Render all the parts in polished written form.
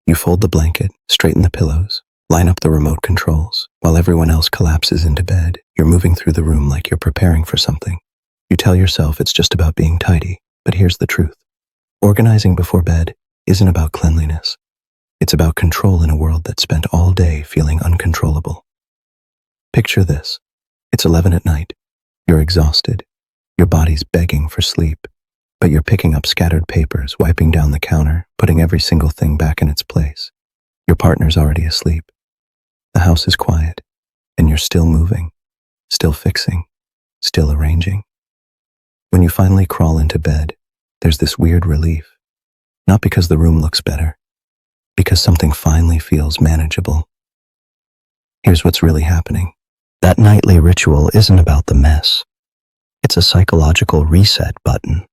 You fold the blanket, straighten the pillows, line up the remote controls. While everyone else collapses into bed, you're moving through the room like you're preparing for something. You tell yourself it's just about being tidy, but here's the truth. Organizing before bed isn't about cleanliness. It's about control in a world that spent all day feeling uncontrollable. Picture this. It's 11 at night. You're exhausted. Your body's begging for sleep, but you're picking up scattered papers, wiping down the counter, putting every single thing back in its place. Your partner's already asleep. The house is quiet, and you're still moving, still fixing, still arranging. When you finally crawl into bed, there's this weird relief. Not because the room looks better, because something finally feels manageable. Here's what's really happening. That nightly ritual isn't about the mess. It's a psychological reset button.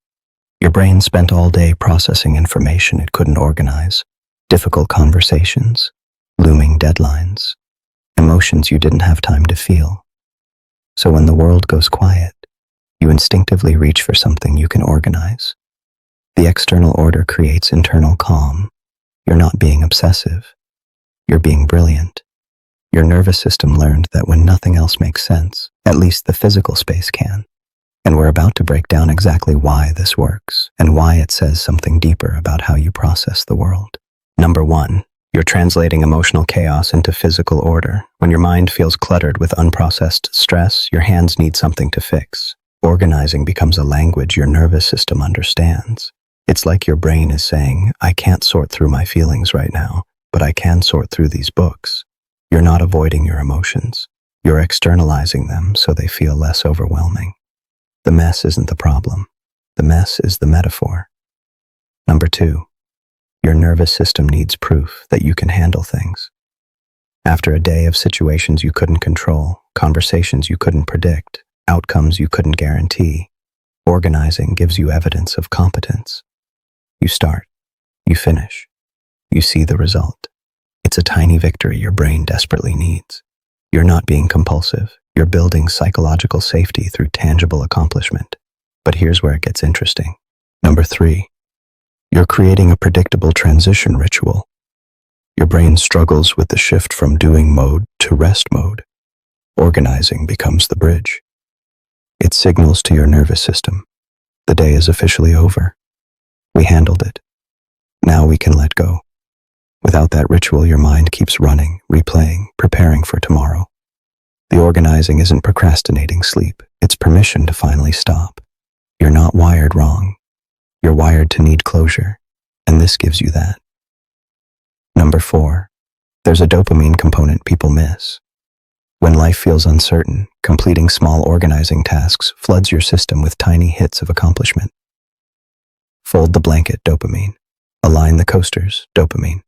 Your brain spent all day processing information it couldn't organize, difficult conversations, looming deadlines, emotions you didn't have time to feel. So when the world goes quiet, you instinctively reach for something you can organize. The external order creates internal calm. You're not being obsessive. You're being brilliant. Your nervous system learned that when nothing else makes sense, at least the physical space can. And we're about to break down exactly why this works and why it says something deeper about how you process the world. Number 1, you're translating emotional chaos into physical order. When your mind feels cluttered with unprocessed stress, your hands need something to fix. Organizing becomes a language your nervous system understands. It's like your brain is saying, I can't sort through my feelings right now, but I can sort through these books. You're not avoiding your emotions. You're externalizing them so they feel less overwhelming. The mess isn't the problem. The mess is the metaphor. Number 2, your nervous system needs proof that you can handle things. After a day of situations you couldn't control, conversations you couldn't predict, outcomes you couldn't guarantee, organizing gives you evidence of competence. You start, you finish, you see the result. It's a tiny victory your brain desperately needs. You're not being compulsive. You're building psychological safety through tangible accomplishment. But here's where it gets interesting. Number 3, you're creating a predictable transition ritual. Your brain struggles with the shift from doing mode to rest mode. Organizing becomes the bridge. It signals to your nervous system. The day is officially over. We handled it. Now we can let go. Without that ritual, your mind keeps running, replaying, preparing for tomorrow. The organizing isn't procrastinating sleep. It's permission to finally stop. You're not wired wrong. You're wired to need closure, and this gives you that. Number 4, there's a dopamine component people miss. When life feels uncertain, completing small organizing tasks floods your system with tiny hits of accomplishment. Fold the blanket, dopamine. Align the coasters, dopamine.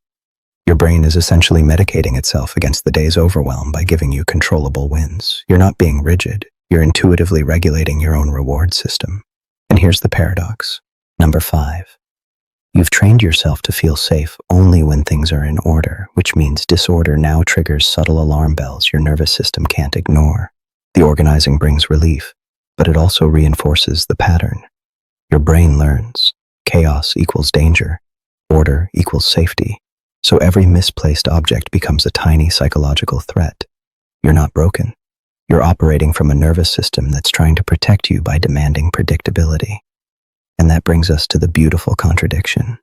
Your brain is essentially medicating itself against the day's overwhelm by giving you controllable wins. You're not being rigid. You're intuitively regulating your own reward system. And here's the paradox. Number 5, you've trained yourself to feel safe only when things are in order, which means disorder now triggers subtle alarm bells your nervous system can't ignore. The organizing brings relief, but it also reinforces the pattern. Your brain learns chaos equals danger, order equals safety. So every misplaced object becomes a tiny psychological threat. You're not broken. You're operating from a nervous system that's trying to protect you by demanding predictability. And that brings us to the beautiful contradiction.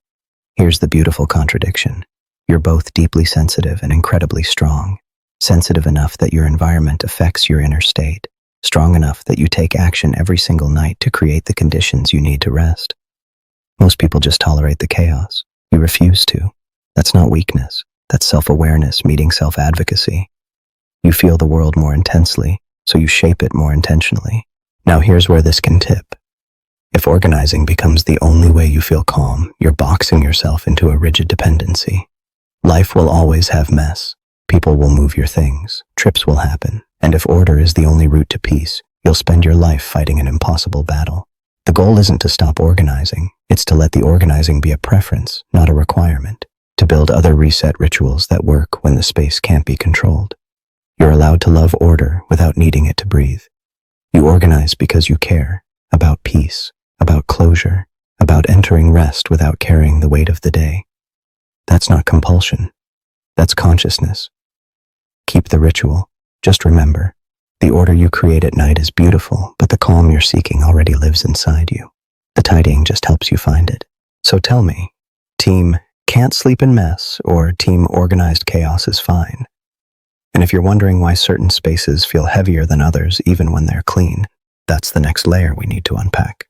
Here's the beautiful contradiction. You're both deeply sensitive and incredibly strong. Sensitive enough that your environment affects your inner state. Strong enough that you take action every single night to create the conditions you need to rest. Most people just tolerate the chaos. You refuse to. That's not weakness. That's self-awareness meeting self-advocacy. You feel the world more intensely, so you shape it more intentionally. Now here's where this can tip. If organizing becomes the only way you feel calm, you're boxing yourself into a rigid dependency. Life will always have mess. People will move your things. Trips will happen. And if order is the only route to peace, you'll spend your life fighting an impossible battle. The goal isn't to stop organizing. It's to let the organizing be a preference, not a requirement. To build other reset rituals that work when the space can't be controlled. You're allowed to love order without needing it to breathe. You organize because you care about peace, about closure, about entering rest without carrying the weight of the day. That's not compulsion. That's consciousness. Keep the ritual. Just remember, the order you create at night is beautiful, but the calm you're seeking already lives inside you. The tidying just helps you find it. So tell me, team can't sleep in mess or team organized chaos is fine? And if you're wondering why certain spaces feel heavier than others even when they're clean, that's the next layer we need to unpack.